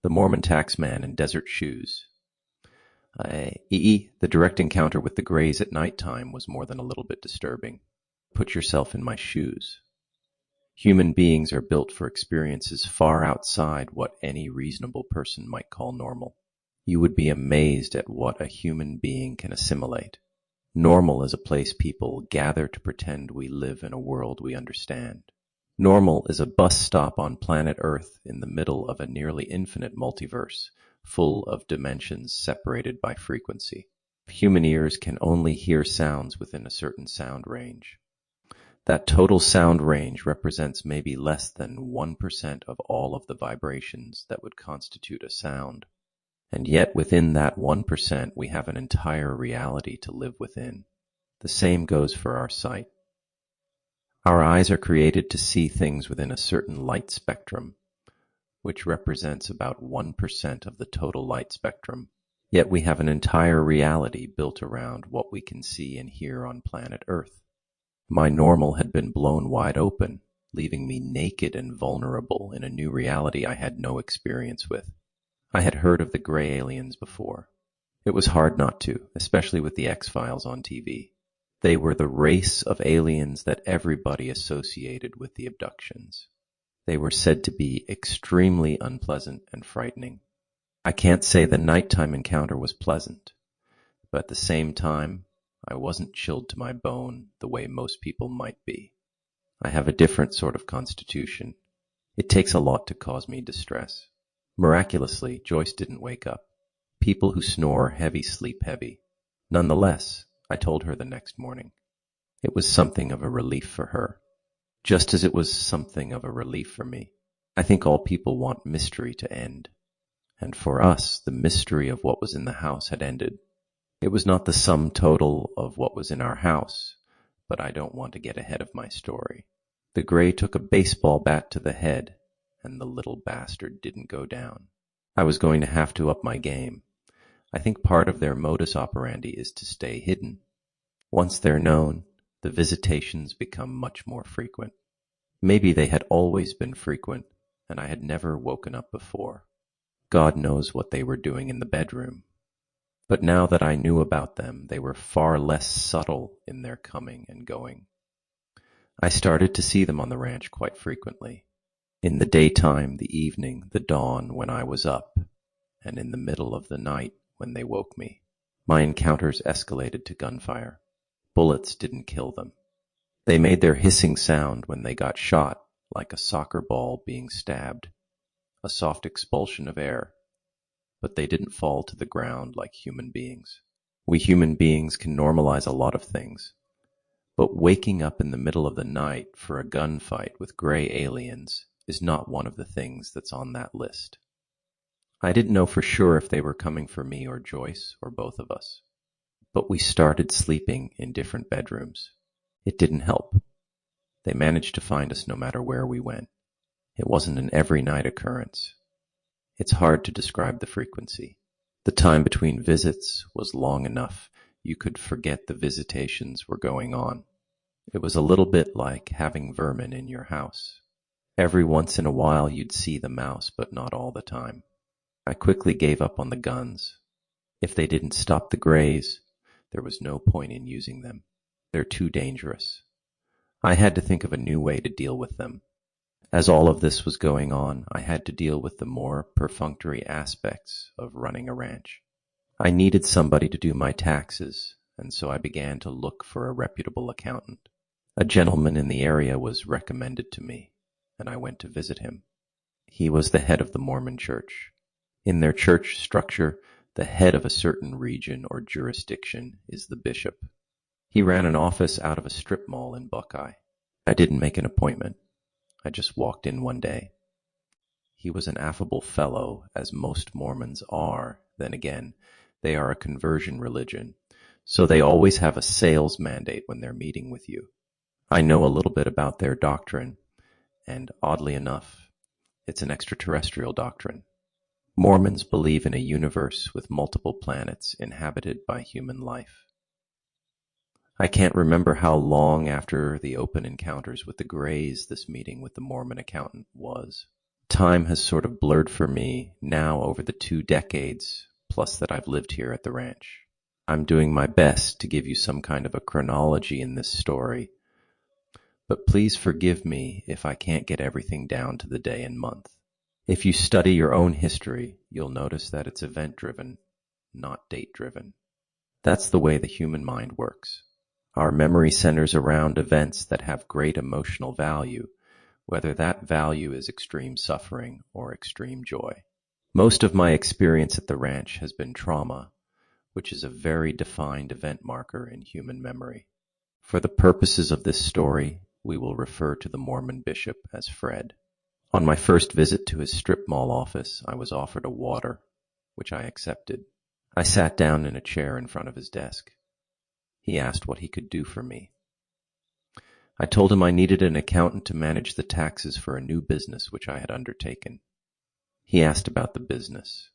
The Mormon taxman in desert shoes. The direct encounter with the Greys at night time was more than a little bit disturbing. Put yourself in my shoes. Human beings are built for experiences far outside what any reasonable person might call normal. You would be amazed at what a human being can assimilate. Normal is a place people gather to pretend we live in a world we understand. Normal is a bus stop on planet Earth in the middle of a nearly infinite multiverse, full of dimensions separated by frequency. Human ears can only hear sounds within a certain sound range. That total sound range represents maybe less than 1% of all of the vibrations that would constitute a sound. And yet within that 1% we have an entire reality to live within. The same goes for our sight. Our eyes are created to see things within a certain light spectrum, which represents about 1% of the total light spectrum. Yet we have an entire reality built around what we can see and hear on planet Earth. My normal had been blown wide open, leaving me naked and vulnerable in a new reality I had no experience with. I had heard of the gray aliens before. It was hard not to, especially with the X-Files on TV. They were the race of aliens that everybody associated with the abductions. They were said to be extremely unpleasant and frightening. I can't say the nighttime encounter was pleasant, but at the same time, I wasn't chilled to my bone the way most people might be. I have a different sort of constitution. It takes a lot to cause me distress. Miraculously, Joyce didn't wake up. People who snore heavy sleep heavy. Nonetheless, I told her the next morning. It was something of a relief for her, just as it was something of a relief for me. I think all people want mystery to end. And for us, the mystery of what was in the house had ended. It was not the sum total of what was in our house, but I don't want to get ahead of my story. The Gray took a baseball bat to the head, and the little bastard didn't go down. I was going to have to up my game. I think part of their modus operandi is to stay hidden. Once they're known, the visitations become much more frequent. Maybe they had always been frequent, and I had never woken up before. God knows what they were doing in the bedroom. But now that I knew about them, they were far less subtle in their coming and going. I started to see them on the ranch quite frequently. In the daytime, the evening, the dawn when I was up, and in the middle of the night when they woke me. My encounters escalated to gunfire. Bullets didn't kill them. They made their hissing sound when they got shot, like a soccer ball being stabbed, a soft expulsion of air. But they didn't fall to the ground like human beings. We human beings can normalize a lot of things, but waking up in the middle of the night for a gunfight with gray aliens is not one of the things that's on that list. I didn't know for sure if they were coming for me or Joyce or both of us, but we started sleeping in different bedrooms. It didn't help. They managed to find us no matter where we went. It wasn't an every night occurrence. It's hard to describe the frequency. The time between visits was long enough you could forget the visitations were going on. It was a little bit like having vermin in your house. Every once in a while you'd see the mouse, but not all the time. I quickly gave up on the guns. If they didn't stop the Greys, there was no point in using them. They're too dangerous. I had to think of a new way to deal with them. As all of this was going on, I had to deal with the more perfunctory aspects of running a ranch. I needed somebody to do my taxes, and so I began to look for a reputable accountant. A gentleman in the area was recommended to me, and I went to visit him. He was the head of the Mormon church. In their church structure, the head of a certain region or jurisdiction is the bishop. He ran an office out of a strip mall in Buckeye. I didn't make an appointment. I just walked in one day. He was an affable fellow, as most Mormons are. Then again, they are a conversion religion, so they always have a sales mandate when they're meeting with you. I know a little bit about their doctrine, and oddly enough, it's an extraterrestrial doctrine. Mormons believe in a universe with multiple planets inhabited by human life. I can't remember how long after the open encounters with the Greys this meeting with the Mormon accountant was. Time has sort of blurred for me now over the 2 decades plus that I've lived here at the ranch. I'm doing my best to give you some kind of a chronology in this story, but please forgive me if I can't get everything down to the day and month. If you study your own history, you'll notice that it's event-driven, not date-driven. That's the way the human mind works. Our memory centers around events that have great emotional value, whether that value is extreme suffering or extreme joy. Most of my experience at the ranch has been trauma, which is a very defined event marker in human memory. For the purposes of this story, we will refer to the Mormon bishop as Fred. On my first visit to his strip mall office, I was offered a water, which I accepted. I sat down in a chair in front of his desk. He asked what he could do for me. I told him I needed an accountant to manage the taxes for a new business which I had undertaken. He asked about the business.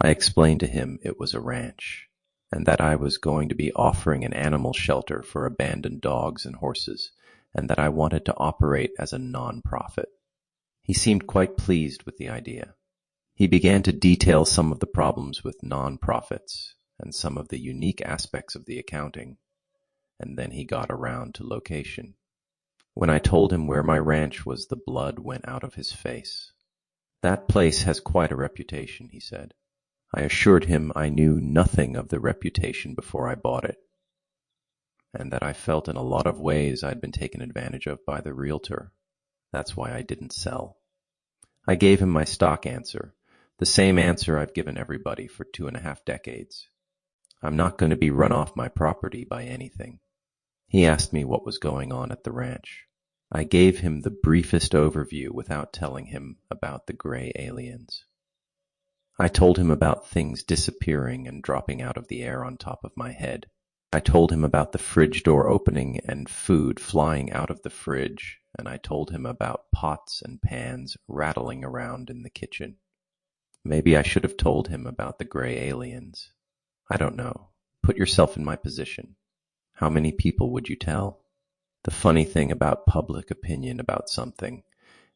I explained to him it was a ranch, and that I was going to be offering an animal shelter for abandoned dogs and horses, and that I wanted to operate as a non-profit. He seemed quite pleased with the idea. He began to detail some of the problems with non-profits and some of the unique aspects of the accounting, and then he got around to location. When I told him where my ranch was, the blood went out of his face. That place has quite a reputation, he said. I assured him I knew nothing of the reputation before I bought it, and that I felt in a lot of ways I'd been taken advantage of by the realtor. That's why I didn't sell. I gave him my stock answer, the same answer I've given everybody for 2.5 decades. I'm not going to be run off my property by anything. He asked me what was going on at the ranch. I gave him the briefest overview without telling him about the gray aliens. I told him about things disappearing and dropping out of the air on top of my head. I told him about the fridge door opening and food flying out of the fridge, and I told him about pots and pans rattling around in the kitchen. Maybe I should have told him about the gray aliens. I don't know. Put yourself in my position. How many people would you tell? The funny thing about public opinion about something,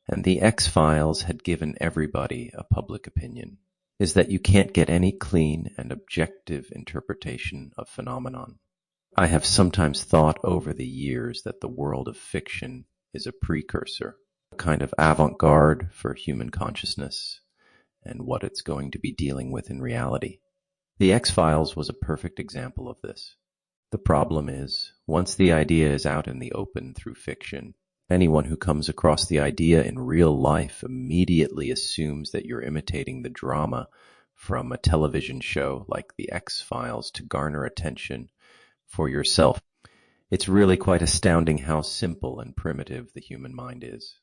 and the X-Files had given everybody a public opinion, is that you can't get any clean and objective interpretation of phenomenon. I have sometimes thought over the years that the world of fiction is a precursor, a kind of avant-garde for human consciousness and what it's going to be dealing with in reality. The X-Files was a perfect example of this. The problem is, once the idea is out in the open through fiction, anyone who comes across the idea in real life immediately assumes that you're imitating the drama from a television show like The X-Files to garner attention for yourself. It's really quite astounding how simple and primitive the human mind is.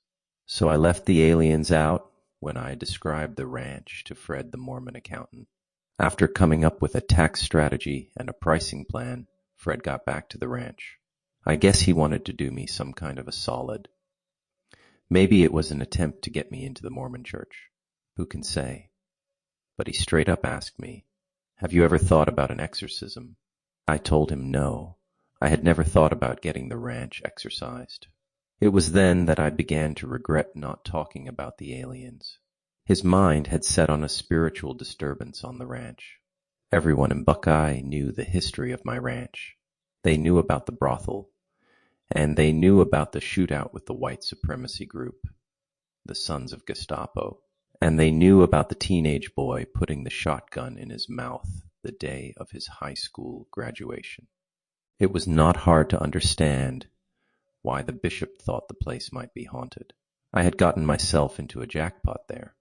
So I left the aliens out when I described the ranch to Fred the Mormon accountant. After coming up with a tax strategy and a pricing plan, Fred got back to the ranch. I guess he wanted to do me some kind of a solid. Maybe it was an attempt to get me into the Mormon church. Who can say? But he straight up asked me, "Have you ever thought about an exorcism?" I told him no. I had never thought about getting the ranch exorcised. It was then that I began to regret not talking about the aliens. His mind had set on a spiritual disturbance on the ranch. Everyone in Buckeye knew the history of my ranch. They knew about the brothel, and they knew about the shootout with the white supremacy group, the Sons of Gestapo, and they knew about the teenage boy putting the shotgun in his mouth the day of his high school graduation. It was not hard to understand why the bishop thought the place might be haunted. I had gotten myself into a jackpot there.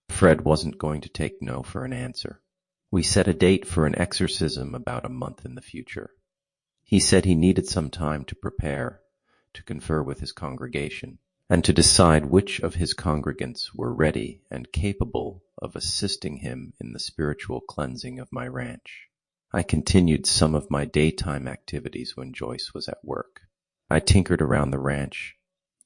Fred wasn't going to take no for an answer. We set a date for an exorcism about a month in the future. He said he needed some time to prepare, to confer with his congregation, and to decide which of his congregants were ready and capable of assisting him in the spiritual cleansing of my ranch. I continued some of my daytime activities when Joyce was at work. I tinkered around the ranch,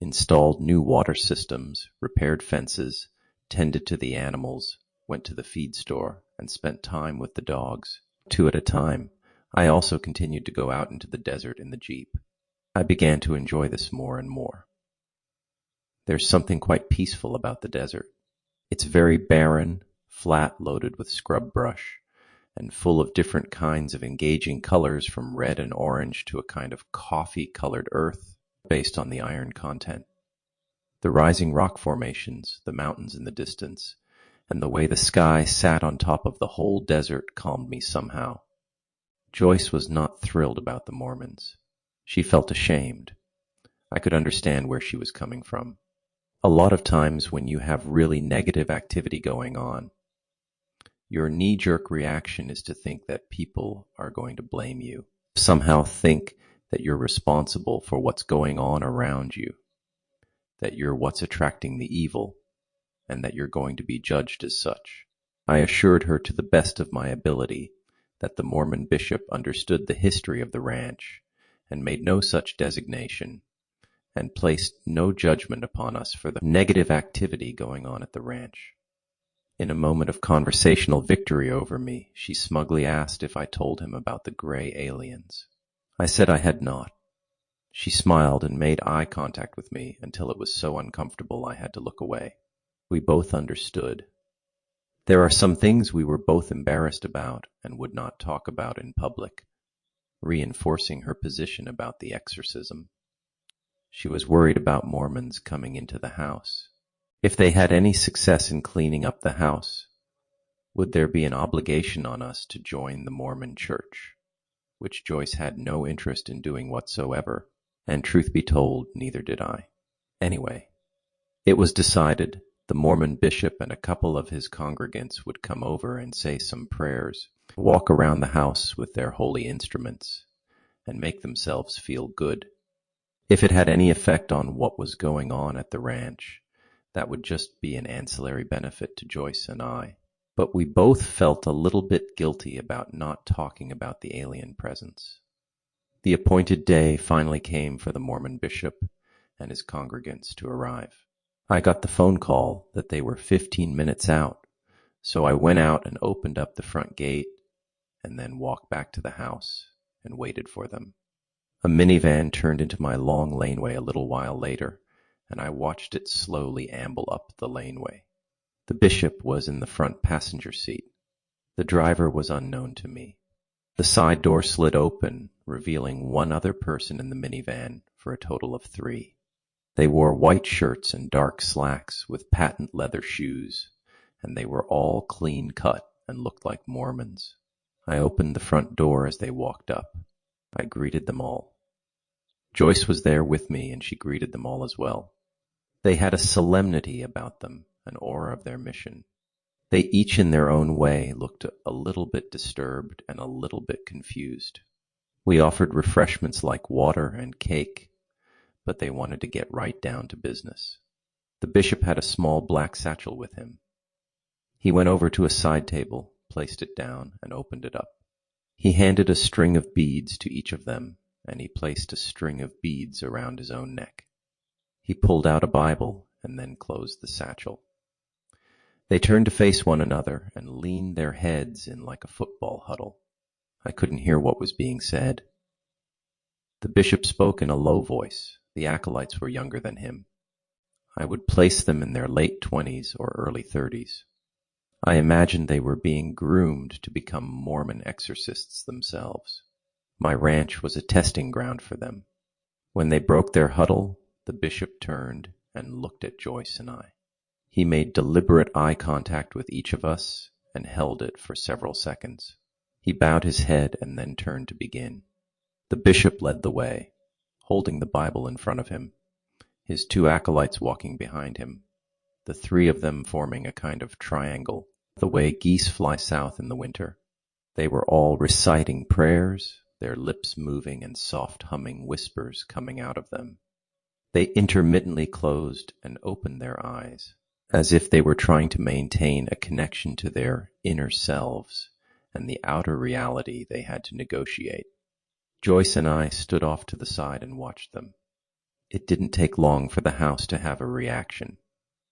installed new water systems, repaired fences, tended to the animals, went to the feed store, and spent time with the dogs, 2 at a time. I also continued to go out into the desert in the Jeep. I began to enjoy this more and more. There's something quite peaceful about the desert. It's very barren, flat, loaded with scrub brush, and full of different kinds of engaging colors from red and orange to a kind of coffee-colored earth based on the iron content. The rising rock formations, the mountains in the distance, and the way the sky sat on top of the whole desert calmed me somehow. Joyce was not thrilled about the Mormons. She felt ashamed. I could understand where she was coming from. A lot of times when you have really negative activity going on, your knee-jerk reaction is to think that people are going to blame you, somehow think that you're responsible for what's going on around you, that you're what's attracting the evil, and that you're going to be judged as such. I assured her to the best of my ability that the Mormon bishop understood the history of the ranch and made no such designation, and placed no judgment upon us for the negative activity going on at the ranch. In a moment of conversational victory over me, she smugly asked if I told him about the gray aliens. I said I had not. She smiled and made eye contact with me until it was so uncomfortable I had to look away. We both understood. There are some things we were both embarrassed about and would not talk about in public, reinforcing her position about the exorcism. She was worried about Mormons coming into the house. If they had any success in cleaning up the house, would there be an obligation on us to join the Mormon church, which Joyce had no interest in doing whatsoever, and truth be told, neither did I. Anyway, it was decided the Mormon bishop and a couple of his congregants would come over and say some prayers, walk around the house with their holy instruments, and make themselves feel good. If it had any effect on what was going on at the ranch, that would just be an ancillary benefit to Joyce and I. But we both felt a little bit guilty about not talking about the alien presence. The appointed day finally came for the Mormon bishop and his congregants to arrive. I got the phone call that they were 15 minutes out, so I went out and opened up the front gate and then walked back to the house and waited for them. A minivan turned into my long laneway a little while later, and I watched it slowly amble up the laneway. The bishop was in the front passenger seat. The driver was unknown to me. The side door slid open, revealing one other person in the minivan for a total of 3. They wore white shirts and dark slacks with patent leather shoes, and they were all clean cut and looked like Mormons. I opened the front door as they walked up. I greeted them all. Joyce was there with me, and she greeted them all as well. They had a solemnity about them, an aura of their mission. They each in their own way looked a little bit disturbed and a little bit confused. We offered refreshments like water and cake, but they wanted to get right down to business. The bishop had a small black satchel with him. He went over to a side table, placed it down, and opened it up. He handed a string of beads to each of them, and he placed a string of beads around his own neck. He pulled out a Bible and then closed the satchel. They turned to face one another and leaned their heads in like a football huddle. I couldn't hear what was being said. The bishop spoke in a low voice. The acolytes were younger than him. I would place them in their late 20s or early 30s. I imagined they were being groomed to become Mormon exorcists themselves. My ranch was a testing ground for them. When they broke their huddle, the bishop turned and looked at Joyce and I. He made deliberate eye contact with each of us and held it for several seconds. He bowed his head and then turned to begin. The bishop led the way, holding the Bible in front of him, his 2 acolytes walking behind him, the 3 of them forming a kind of triangle, the way geese fly south in the winter. They were all reciting prayers, their lips moving and soft humming whispers coming out of them. They intermittently closed and opened their eyes, as if they were trying to maintain a connection to their inner selves and the outer reality they had to negotiate. Joyce and I stood off to the side and watched them. It didn't take long for the house to have a reaction.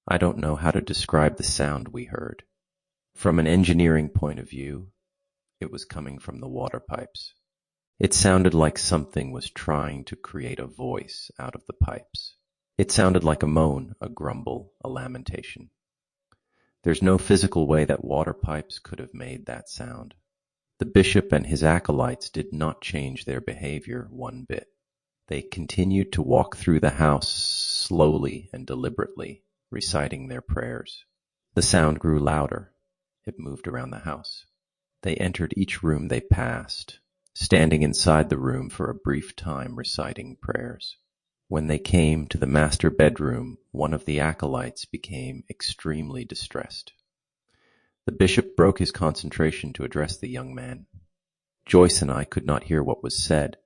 I don't know how to describe the sound we heard. From an engineering point of view, it was coming from the water pipes. It sounded like something was trying to create a voice out of the pipes. It sounded like a moan, a grumble, a lamentation. There's no physical way that water pipes could have made that sound. The bishop and his acolytes did not change their behavior one bit. They continued to walk through the house slowly and deliberately, reciting their prayers. The sound grew louder. It moved around the house. They entered each room they passed, standing inside the room for a brief time reciting prayers. When they came to the master bedroom, one of the acolytes became extremely distressed. The bishop broke his concentration to address the young man. Joyce and I could not hear what was said,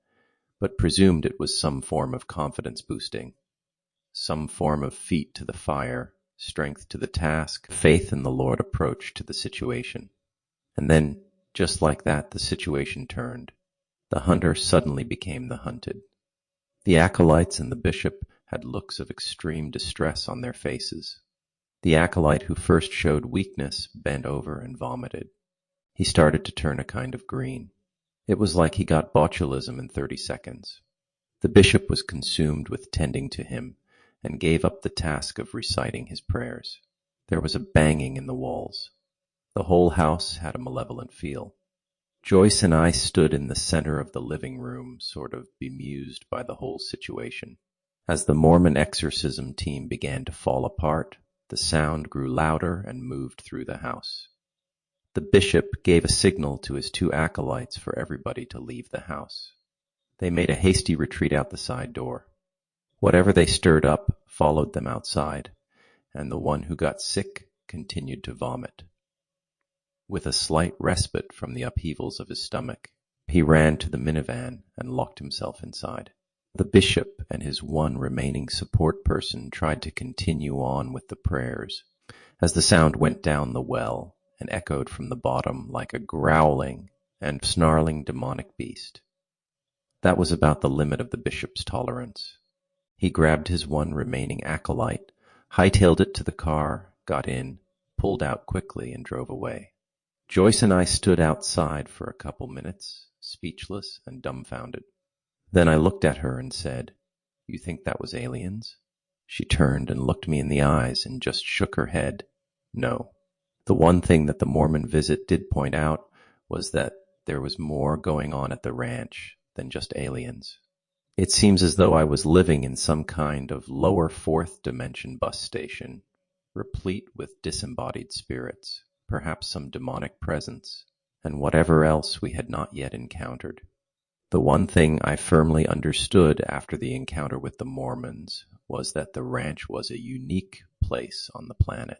but presumed it was some form of confidence boosting, some form of feet to the fire, strength to the task, faith in the Lord approach to the situation. And then, just like that, the situation turned. The hunter suddenly became the hunted. The acolytes and the bishop had looks of extreme distress on their faces. The acolyte who first showed weakness bent over and vomited. He started to turn a kind of green. It was like he got botulism in 30 seconds. The bishop was consumed with tending to him and gave up the task of reciting his prayers. There was a banging in the walls. The whole house had a malevolent feel. Joyce and I stood in the center of the living room, sort of bemused by the whole situation. As the Mormon exorcism team began to fall apart, the sound grew louder and moved through the house. The bishop gave a signal to his two acolytes for everybody to leave the house. They made a hasty retreat out the side door. Whatever they stirred up followed them outside, and the one who got sick continued to vomit. With a slight respite from the upheavals of his stomach, he ran to the minivan and locked himself inside. The bishop and his one remaining support person tried to continue on with the prayers, as the sound went down the well and echoed from the bottom like a growling and snarling demonic beast. That was about the limit of the bishop's tolerance. He grabbed his one remaining acolyte, hightailed it to the car, got in, pulled out quickly, and drove away. Joyce and I stood outside for a couple minutes, speechless and dumbfounded. Then I looked at her and said, "You think that was aliens?" She turned and looked me in the eyes and just shook her head. No. The one thing that the Mormon visit did point out was that there was more going on at the ranch than just aliens. It seems as though I was living in some kind of lower fourth dimension bus station, replete with disembodied spirits, perhaps some demonic presence, and whatever else we had not yet encountered. The one thing I firmly understood after the encounter with the Mormons was that the ranch was a unique place on the planet.